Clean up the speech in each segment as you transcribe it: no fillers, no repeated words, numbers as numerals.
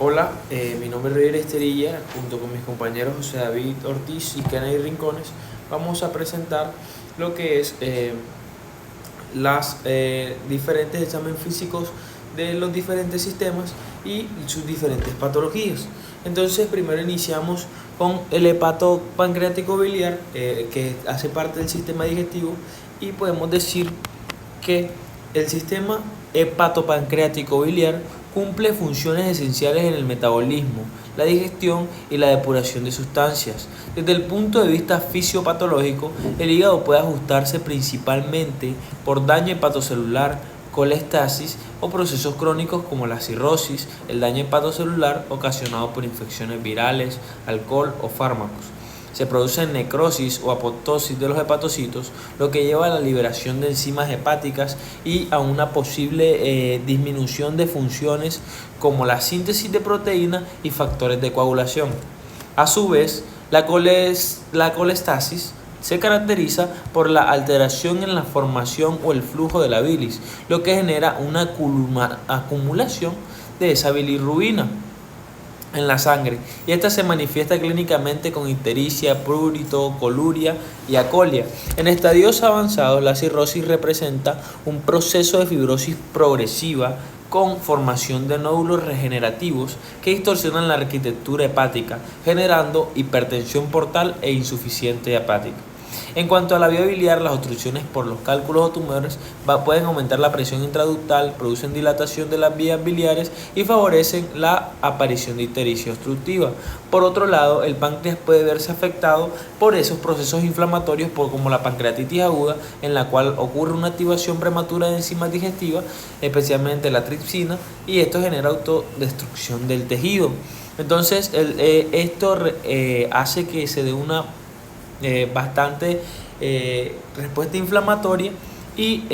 Hola, mi nombre es Roger Esterilla, junto con mis compañeros José David Ortiz y Kennedy Rincones, vamos a presentar lo que es las diferentes exámenes físicos de los diferentes sistemas y sus diferentes patologías. Entonces, primero iniciamos con el hepato pancreático biliar, que hace parte del sistema digestivo, y podemos decir que el sistema hepatopancreático biliar cumple funciones esenciales en el metabolismo, la digestión y la depuración de sustancias. Desde el punto de vista fisiopatológico, el hígado puede ajustarse principalmente por daño hepatocelular, colestasis o procesos crónicos como la cirrosis, el daño hepatocelular ocasionado por infecciones virales, alcohol o fármacos. Se produce necrosis o apoptosis de los hepatocitos, lo que lleva a la liberación de enzimas hepáticas y a una posible disminución de funciones como la síntesis de proteína y factores de coagulación. A su vez, la colestasis se caracteriza por la alteración en la formación o el flujo de la bilis, lo que genera una acumulación de esa bilirrubina en la sangre, y esta se manifiesta clínicamente con ictericia, prurito, coluria y acolia. En estadios avanzados, la cirrosis representa un proceso de fibrosis progresiva con formación de nódulos regenerativos que distorsionan la arquitectura hepática, generando hipertensión portal e insuficiencia hepática. En cuanto a la vía biliar, las obstrucciones por los cálculos o tumores pueden aumentar la presión intraductal, producen dilatación de las vías biliares y favorecen la aparición de ictericia obstructiva. Por otro lado, el páncreas puede verse afectado por esos procesos inflamatorios como la pancreatitis aguda, en la cual ocurre una activación prematura de enzimas digestivas, especialmente la tripsina, y esto genera autodestrucción del tejido. Entonces, esto hace que se dé una bastante respuesta inflamatoria y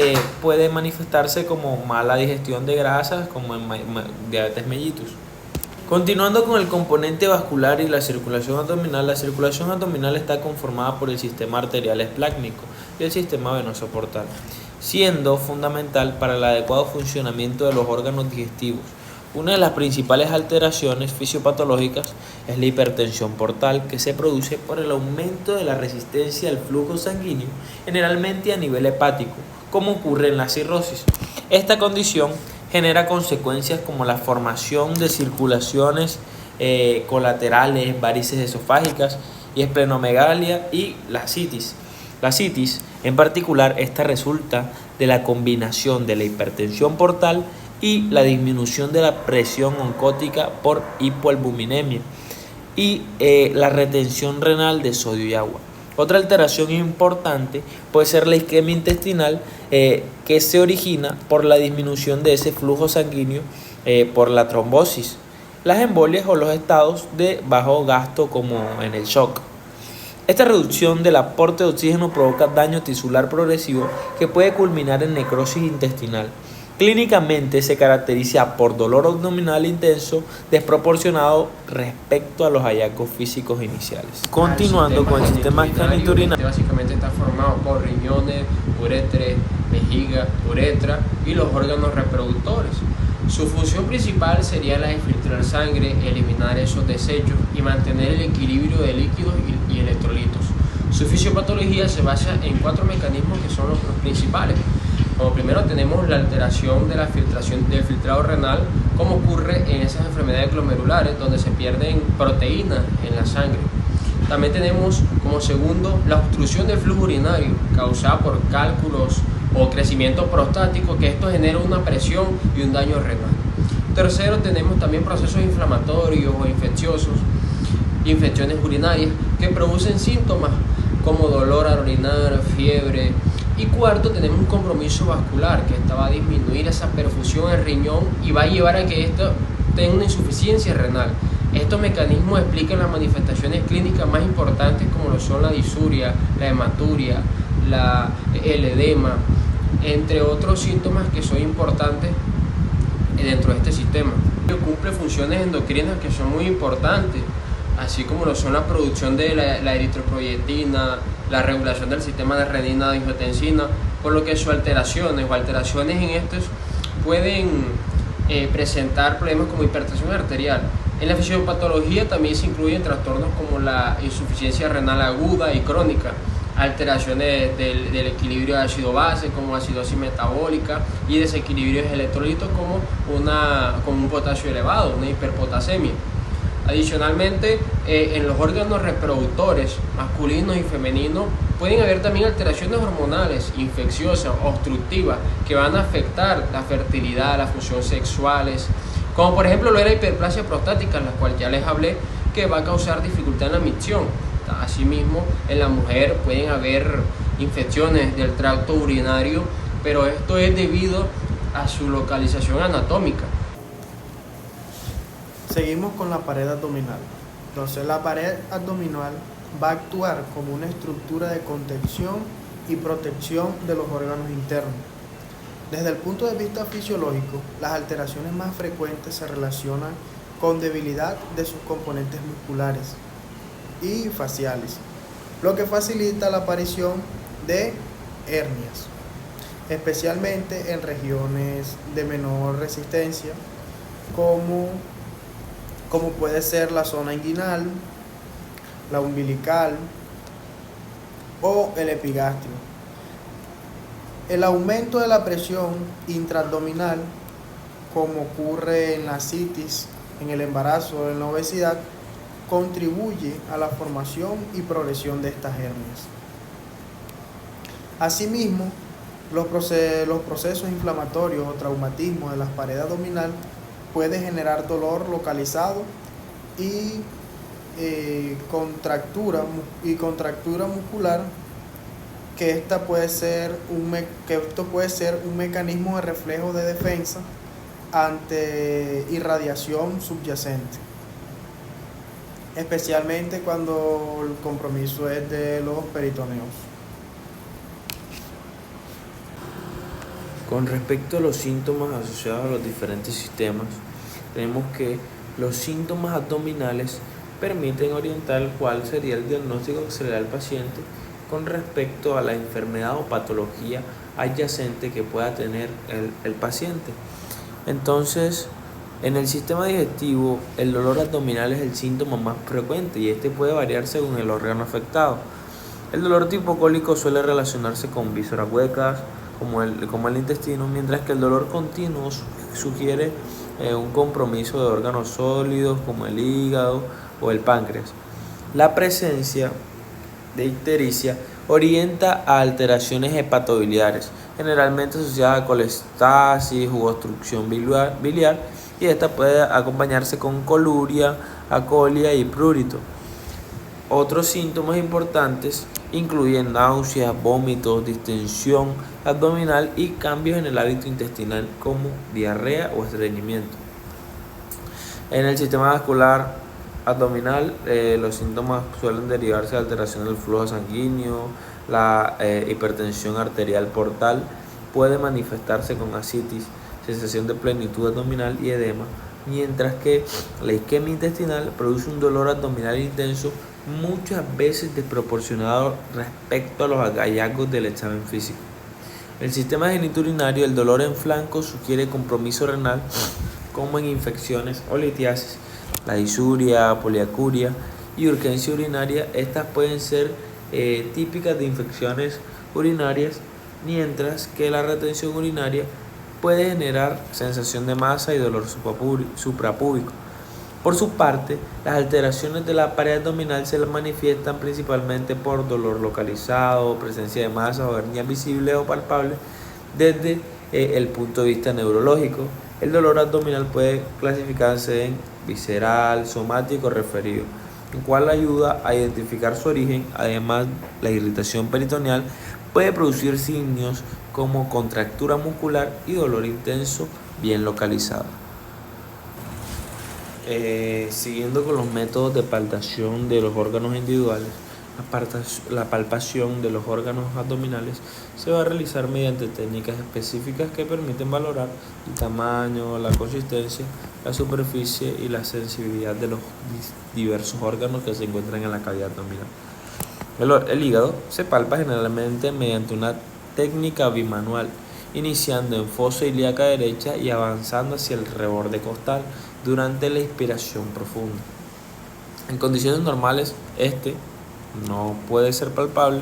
puede manifestarse como mala digestión de grasas, como en diabetes mellitus. Continuando con el componente vascular y la circulación abdominal está conformada por el sistema arterial esplácnico y el sistema venoso portal, siendo fundamental para el adecuado funcionamiento de los órganos digestivos. Una de las principales alteraciones fisiopatológicas es la hipertensión portal, que se produce por el aumento de la resistencia al flujo sanguíneo, generalmente a nivel hepático, como ocurre en la cirrosis. Esta condición genera consecuencias como la formación de circulaciones colaterales, varices esofágicas y esplenomegalia y la citis. La citis, en particular, esta resulta de la combinación de la hipertensión portal y la disminución de la presión oncótica por hipoalbuminemia y la retención renal de sodio y agua. Otra alteración importante puede ser la isquemia intestinal, que se origina por la disminución de ese flujo sanguíneo por la trombosis, las embolias o los estados de bajo gasto como en el shock. Esta reducción del aporte de oxígeno provoca daño tisular progresivo que puede culminar en necrosis intestinal. Clínicamente se caracteriza por dolor abdominal intenso desproporcionado respecto a los hallazgos físicos iniciales. Continuando con el sistema genitourinario, básicamente está formado por riñones, uretres, vejiga, uretra y los órganos reproductores. Su función principal sería la de filtrar sangre, eliminar esos desechos y mantener el equilibrio de líquidos y electrolitos. Su fisiopatología se basa en 4 mecanismos que son los principales. Como primero tenemos la alteración de la filtración del filtrado renal, como ocurre en esas enfermedades glomerulares donde se pierden proteínas en la sangre. También tenemos como segundo la obstrucción del flujo urinario causada por cálculos o crecimiento prostático, que esto genera una presión y un daño renal. Tercero, tenemos también procesos inflamatorios o infecciosos, infecciones urinarias que producen síntomas como dolor al orinar, fiebre. Y cuarto, tenemos un compromiso vascular, que esta va a disminuir esa perfusión al riñón y va a llevar a que esto tenga una insuficiencia renal. Estos mecanismos explican las manifestaciones clínicas más importantes, como lo son la disuria, la hematuria, el edema, entre otros síntomas que son importantes dentro de este sistema. Cumple funciones endocrinas que son muy importantes, así como lo son la producción de la eritropoyetina, la regulación del sistema de renina-angiotensina, por lo que sus alteraciones en estos pueden presentar problemas como hipertensión arterial. En la fisiopatología también se incluyen trastornos como la insuficiencia renal aguda y crónica, alteraciones del equilibrio de ácido-base como acidosis metabólica y desequilibrios electrolitos como un potasio elevado, una hiperpotasemia. Adicionalmente, en los órganos reproductores masculinos y femeninos pueden haber también alteraciones hormonales, infecciosas, obstructivas, que van a afectar la fertilidad, la función sexuales, como por ejemplo lo de la hiperplasia prostática, la cual ya les hablé, que va a causar dificultad en la micción. Asimismo, en la mujer pueden haber infecciones del tracto urinario, pero esto es debido a su localización anatómica. Seguimos con la pared abdominal. Entonces, la pared abdominal va a actuar como una estructura de contención y protección de los órganos internos. Desde el punto de vista fisiológico, las alteraciones más frecuentes se relacionan con debilidad de sus componentes musculares y faciales, lo que facilita la aparición de hernias, especialmente en regiones de menor resistencia, como puede ser la zona inguinal, la umbilical o el epigastrio. El aumento de la presión intraabdominal, como ocurre en la citis, en el embarazo o en la obesidad, contribuye a la formación y progresión de estas hernias. Asimismo, los procesos inflamatorios o traumatismos de la pared abdominal puede generar dolor localizado y contractura muscular, que esto puede ser un mecanismo de reflejo de defensa ante irradiación subyacente, especialmente cuando el compromiso es de los peritoneos. Con respecto a los síntomas asociados a los diferentes sistemas, tenemos que los síntomas abdominales permiten orientar cuál sería el diagnóstico que se le da al paciente con respecto a la enfermedad o patología adyacente que pueda tener el paciente. Entonces, en el sistema digestivo, el dolor abdominal es el síntoma más frecuente y este puede variar según el órgano afectado. El dolor tipo cólico suele relacionarse con vísceras huecas, como el intestino, mientras que el dolor continuo sugiere un compromiso de órganos sólidos como el hígado o el páncreas. La presencia de ictericia orienta a alteraciones hepatobiliares, generalmente asociadas a colestasis u obstrucción biliar, y esta puede acompañarse con coluria, acolia y prurito. Otros síntomas importantes incluyen náuseas, vómitos, distensión abdominal y cambios en el hábito intestinal como diarrea o estreñimiento. En el sistema vascular abdominal, los síntomas suelen derivarse de alteración del flujo sanguíneo. La hipertensión arterial portal puede manifestarse con ascitis, sensación de plenitud abdominal y edema, mientras que la isquemia intestinal produce un dolor abdominal intenso, muchas veces desproporcionado respecto a los hallazgos del examen físico. En el sistema genitourinario, el dolor en flanco sugiere compromiso renal, como en infecciones o litiasis. La disuria, poliacuria y urgencia urinaria, estas pueden ser típicas de infecciones urinarias, mientras que la retención urinaria puede generar sensación de masa y dolor suprapúbico. Por su parte, las alteraciones de la pared abdominal se manifiestan principalmente por dolor localizado, presencia de masa o hernias visibles o palpables. Desde el punto de vista neurológico, el dolor abdominal puede clasificarse en visceral, somático, referido, el cual ayuda a identificar su origen. Además, la irritación peritoneal puede producir signos como contractura muscular y dolor intenso bien localizado. Siguiendo con los métodos de palpación de los órganos individuales, la palpación de los órganos abdominales se va a realizar mediante técnicas específicas que permiten valorar el tamaño, la consistencia, la superficie y la sensibilidad de los diversos órganos que se encuentran en la cavidad abdominal. El hígado se palpa generalmente mediante una técnica bimanual iniciando en fosa ilíaca derecha y avanzando hacia el reborde costal durante la inspiración profunda. En condiciones normales, este no puede ser palpable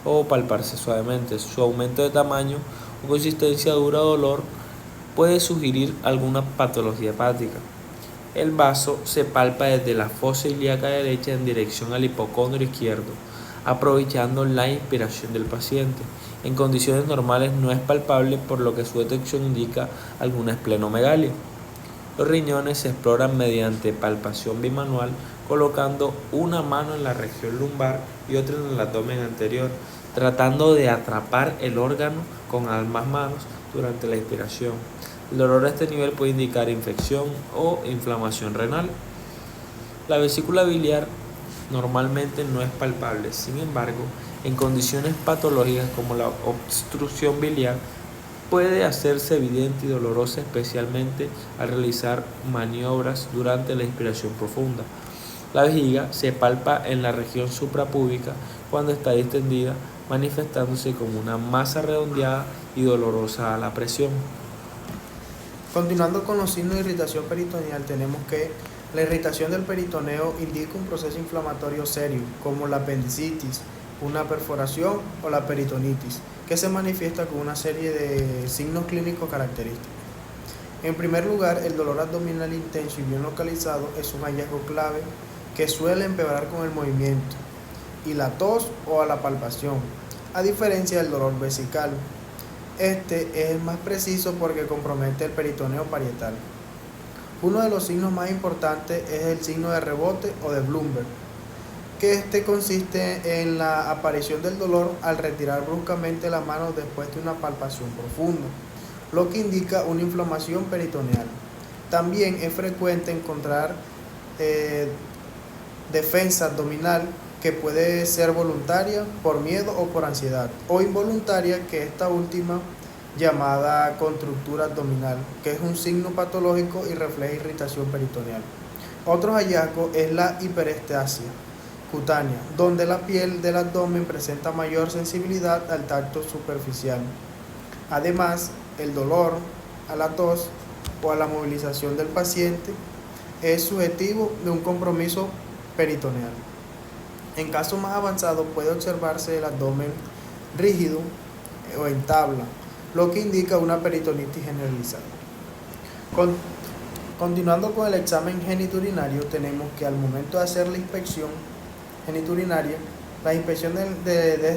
o palparse suavemente. Su aumento de tamaño o consistencia dura o dolor puede sugerir alguna patología hepática. El vaso se palpa desde la fosa ilíaca derecha en dirección al hipocondrio izquierdo, aprovechando la inspiración del paciente. En condiciones normales no es palpable, por lo que su detección indica alguna esplenomegalia. Los riñones se exploran mediante palpación bimanual, colocando una mano en la región lumbar y otra en el abdomen anterior, tratando de atrapar el órgano con ambas manos durante la inspiración. El dolor a este nivel puede indicar infección o inflamación renal. La vesícula biliar normalmente no es palpable, sin embargo, en condiciones patológicas como la obstrucción biliar, puede hacerse evidente y dolorosa, especialmente al realizar maniobras durante la inspiración profunda. La vejiga se palpa en la región suprapúbica cuando está distendida, manifestándose como una masa redondeada y dolorosa a la presión. Continuando con los signos de irritación peritoneal, tenemos que la irritación del peritoneo indica un proceso inflamatorio serio, como la apendicitis, una perforación o la peritonitis, que se manifiesta con una serie de signos clínicos característicos. En primer lugar, el dolor abdominal intenso y bien localizado es un hallazgo clave que suele empeorar con el movimiento y la tos o a la palpación, a diferencia del dolor vesical. Este es más preciso porque compromete el peritoneo parietal. Uno de los signos más importantes es el signo de rebote o de Bloomberg, que consiste en la aparición del dolor al retirar bruscamente la mano después de una palpación profunda, lo que indica una inflamación peritoneal. También es frecuente encontrar defensa abdominal, que puede ser voluntaria por miedo o por ansiedad, o involuntaria, que esta última llamada contractura abdominal, que es un signo patológico y refleja irritación peritoneal. Otro hallazgo es la hiperesteasia cutánea, donde la piel del abdomen presenta mayor sensibilidad al tacto superficial. Además, el dolor a la tos o a la movilización del paciente es subjetivo de un compromiso peritoneal. En casos más avanzados puede observarse el abdomen rígido o en tabla, lo que indica una peritonitis generalizada. Continuando con el examen genitourinario, tenemos que al momento de hacer la inspección genitourinaria, la inspección de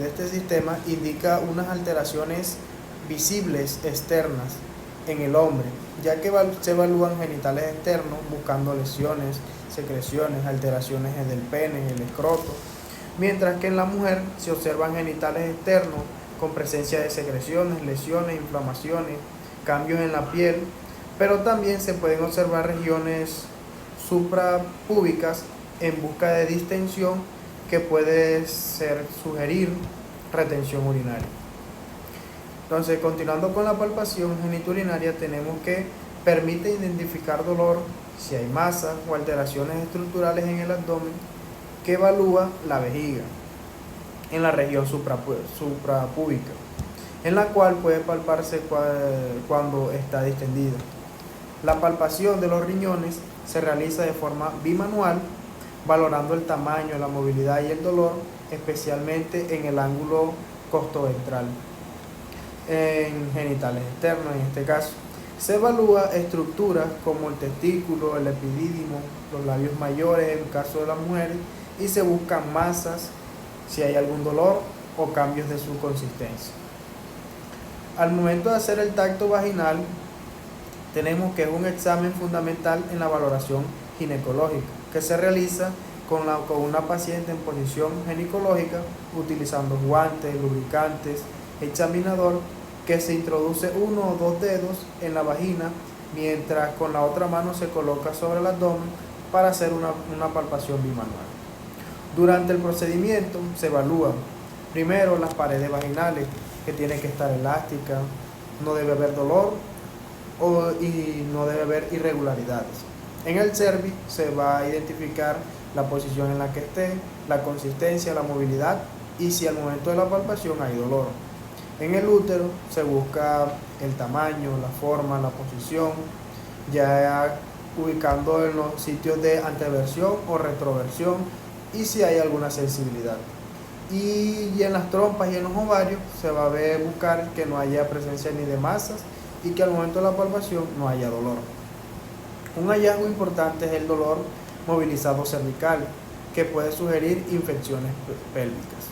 este sistema indica unas alteraciones visibles externas en el hombre, ya que se evalúan genitales externos buscando lesiones, secreciones, alteraciones en el pene, el escroto, mientras que en la mujer se observan genitales externos con presencia de secreciones, lesiones, inflamaciones, cambios en la piel, pero también se pueden observar regiones suprapúbicas en busca de distensión que puede sugerir retención urinaria. Entonces, continuando con la palpación genitourinaria, tenemos que permite identificar dolor si hay masas o alteraciones estructurales en el abdomen, que evalúa la vejiga en la región suprapúbica, en la cual puede palparse cuando está distendida. La palpación de los riñones se realiza de forma bimanual, valorando el tamaño, la movilidad y el dolor, especialmente en el ángulo costoventral. En genitales externos, en este caso, se evalúa estructuras como el testículo, el epidídimo, los labios mayores en el caso de las mujeres, y se buscan masas si hay algún dolor o cambios de su consistencia. Al momento de hacer el tacto vaginal, tenemos que es un examen fundamental en la valoración ginecológica, que se realiza con una paciente en posición ginecológica, utilizando guantes, lubricantes, examinador, que se introduce 1 o 2 dedos en la vagina, mientras con la otra mano se coloca sobre el abdomen para hacer una palpación bimanual. Durante el procedimiento se evalúan primero las paredes vaginales, que tienen que estar elásticas, no debe haber dolor y no debe haber irregularidades. En el cervix se va a identificar la posición en la que esté, la consistencia, la movilidad y si al momento de la palpación hay dolor. En el útero se busca el tamaño, la forma, la posición, ya ubicando en los sitios de anteversión o retroversión y si hay alguna sensibilidad. Y en las trompas y en los ovarios se va a buscar que no haya presencia ni de masas y que al momento de la palpación no haya dolor. Un hallazgo importante es el dolor movilizado cervical, que puede sugerir infecciones pélvicas.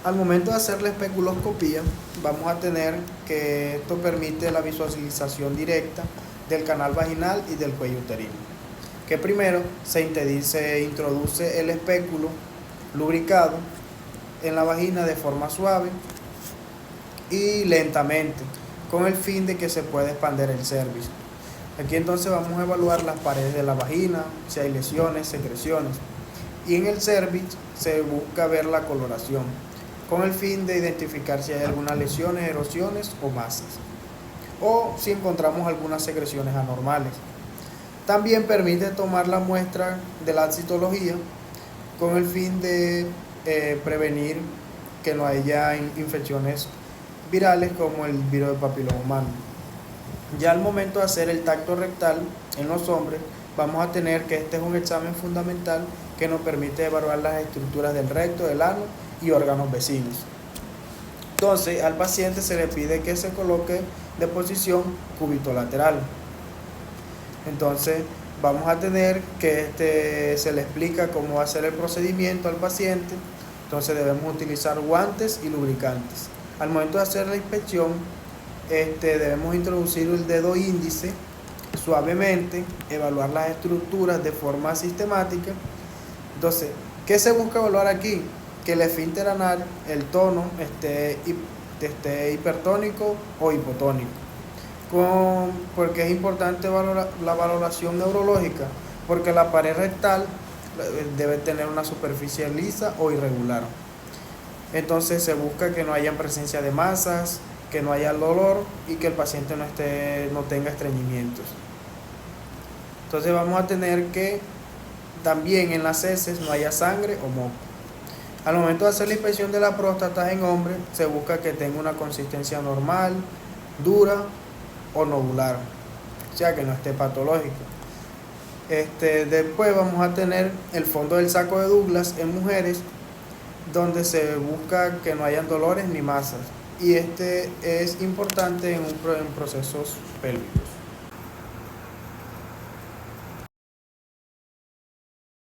Al momento de hacer la especuloscopía, vamos a tener que esto permite la visualización directa del canal vaginal y del cuello uterino. Que primero se introduce el espéculo lubricado en la vagina de forma suave y lentamente, con el fin de que se pueda expander el cervix. Aquí entonces vamos a evaluar las paredes de la vagina, si hay lesiones, secreciones. Y en el cervix se busca ver la coloración, con el fin de identificar si hay algunas lesiones, erosiones o masas, o si encontramos algunas secreciones anormales. También permite tomar la muestra de la citología con el fin de prevenir que no haya infecciones virales como el virus del papiloma humano. Ya al momento de hacer el tacto rectal en los hombres, vamos a tener que este es un examen fundamental que nos permite evaluar las estructuras del recto, del ano y órganos vecinos. Entonces, al paciente se le pide que se coloque de posición cúbito-lateral. Entonces, vamos a tener que se le explica cómo va a ser el procedimiento al paciente. Entonces, debemos utilizar guantes y lubricantes. Al momento de hacer la inspección, debemos introducir el dedo índice suavemente, evaluar las estructuras de forma sistemática. Entonces, ¿qué se busca evaluar aquí? Que el esfínter anal, el tono, esté hipertónico o hipotónico. Porque es importante la valoración neurológica, porque la pared rectal debe tener una superficie lisa o irregular. Entonces se busca que no haya presencia de masas, que no haya dolor y que el paciente no tenga estreñimientos. Entonces vamos a tener que también en las heces no haya sangre o moco. Al momento de hacer la inspección de la próstata en hombres, se busca que tenga una consistencia normal, dura o nodular, o sea que no esté patológico. Después vamos a tener el fondo del saco de Douglas en mujeres, donde se busca que no hayan dolores ni masas, y es importante en procesos pélvicos.